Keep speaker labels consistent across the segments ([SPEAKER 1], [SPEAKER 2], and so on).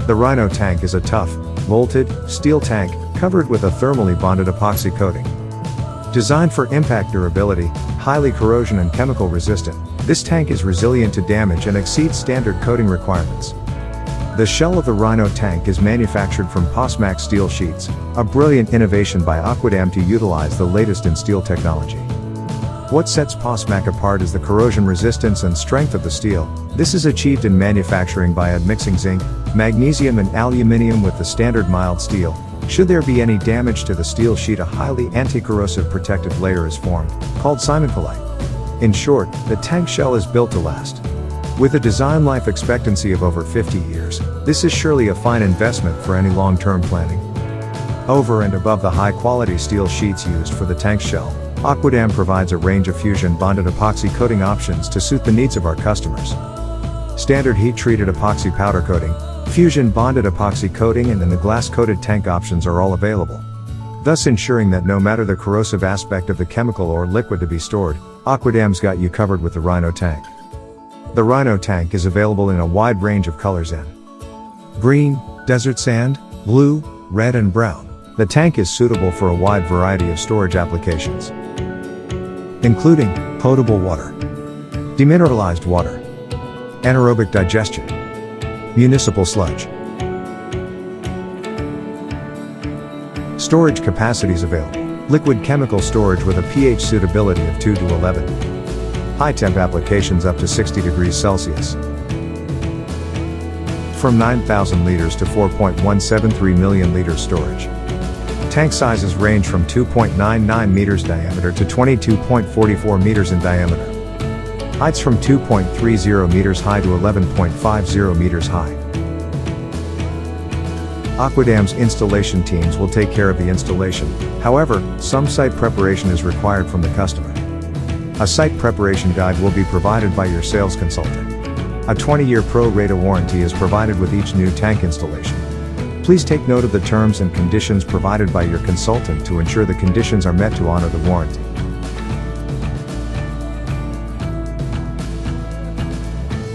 [SPEAKER 1] The Rhino tank is a tough, bolted, steel tank, covered with a thermally bonded epoxy coating. Designed for impact durability, highly corrosion and chemical resistant, this tank is resilient to damage and exceeds standard coating requirements. The shell of the Rhino tank is manufactured from POSMAC steel sheets, a brilliant innovation by Aquadam to utilize the latest in steel technology. What sets POSMAC apart is the corrosion resistance and strength of the steel. This is achieved in manufacturing by admixing zinc, magnesium and aluminium with the standard mild steel. Should there be any damage to the steel sheet, a highly anti-corrosive protective layer is formed, called cementolite. In short, the tank shell is built to last. With a design life expectancy of over 50 years, this is surely a fine investment for any long-term planning. Over and above the high-quality steel sheets used for the tank shell, Aquadam provides a range of fusion-bonded epoxy coating options to suit the needs of our customers. Standard heat-treated epoxy powder coating, fusion-bonded epoxy coating and the glass-coated tank options are all available, thus ensuring that no matter the corrosive aspect of the chemical or liquid to be stored, Aquadam's got you covered with the Rhino tank. The Rhino tank is available in a wide range of colors in green, desert sand, blue, red and brown. The tank is suitable for a wide variety of storage applications, including potable water, demineralized water, anaerobic digestion, municipal sludge. Storage capacities available: liquid chemical storage with a pH suitability of 2 to 11. High temp applications up to 60 degrees Celsius. From 9,000 liters to 4.173 million liters storage. Tank sizes range from 2.99 meters diameter to 22.44 meters in diameter. Heights from 2.30 meters high to 11.50 meters high. Aquadam's installation teams will take care of the installation. However, some site preparation is required from the customer. A site preparation guide will be provided by your sales consultant. A 20-year pro-rata warranty is provided with each new tank installation. Please take note of the terms and conditions provided by your consultant to ensure the conditions are met to honor the warranty.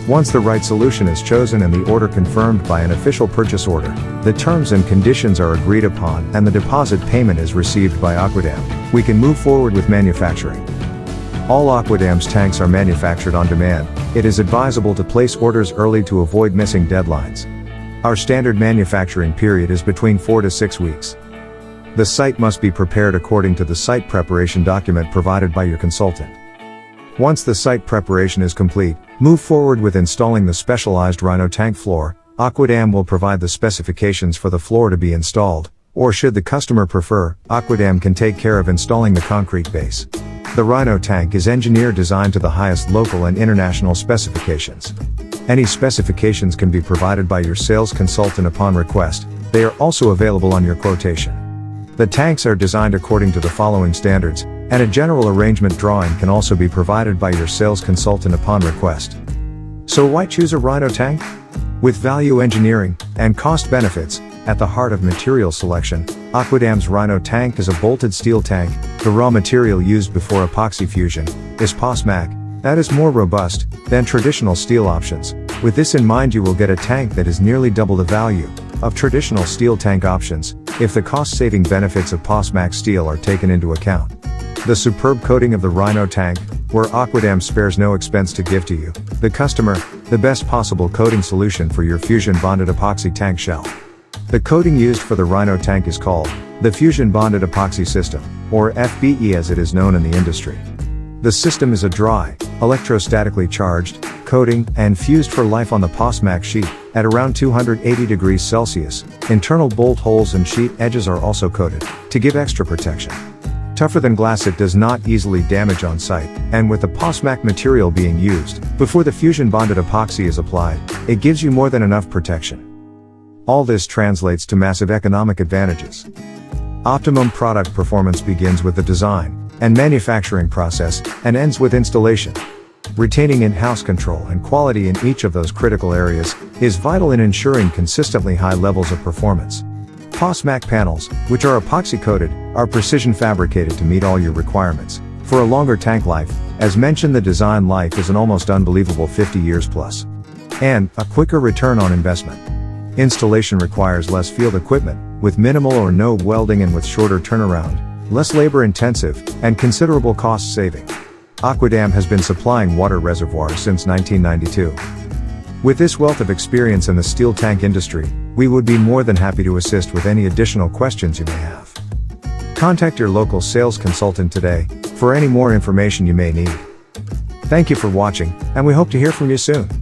[SPEAKER 1] Once the right solution is chosen and the order confirmed by an official purchase order, the terms and conditions are agreed upon and the deposit payment is received by Aquadam, we can move forward with manufacturing. All Aquadam's tanks are manufactured on demand. It is advisable to place orders early to avoid missing deadlines. Our standard manufacturing period is between 4 to 6 weeks. The site must be prepared according to the site preparation document provided by your consultant. Once the site preparation is complete, move forward with installing the specialized Rhino tank floor. Aquadam will provide the specifications for the floor to be installed, or should the customer prefer, Aquadam can take care of installing the concrete base. The Rhino tank is engineered designed to the highest local and international specifications. Any specifications can be provided by your sales consultant upon request. They are also available on your quotation. The tanks are designed according to the following standards, and a general arrangement drawing can also be provided by your sales consultant upon request. So why choose a Rhino tank? With value engineering and cost benefits at the heart of material selection, Aquadam's Rhino tank is a bolted steel tank. The raw material used before epoxy fusion is POSMAC, that is more robust than traditional steel options. With this in mind, you will get a tank that is nearly double the value of traditional steel tank options, if the cost-saving benefits of POSMAC steel are taken into account. The superb coating of the Rhino tank, where Aquadam spares no expense to give to you, the customer, the best possible coating solution for your fusion-bonded epoxy tank shell. The coating used for the Rhino tank is called the Fusion Bonded Epoxy System, or FBE as it is known in the industry. The system is a dry, electrostatically charged coating and fused for life on the POSMAC sheet at around 280 degrees Celsius. Internal bolt holes and sheet edges are also coated to give extra protection. Tougher than glass, it does not easily damage on site, and with the POSMAC material being used before the fusion bonded epoxy is applied, it gives you more than enough protection. All this translates to massive economic advantages. Optimum product performance begins with the design and manufacturing process and ends with installation. Retaining in-house control and quality in each of those critical areas is vital in ensuring consistently high levels of performance. POSMAC panels, which are epoxy coated, are precision fabricated to meet all your requirements. For a longer tank life, as mentioned, the design life is an almost unbelievable 50 years plus. And a quicker return on investment. Installation requires less field equipment, with minimal or no welding and with shorter turnaround, less labor intensive, and considerable cost saving. Aquadam has been supplying water reservoirs since 1992. With this wealth of experience in the steel tank industry, we would be more than happy to assist with any additional questions you may have. Contact your local sales consultant today for any more information you may need. Thank you for watching, and we hope to hear from you soon.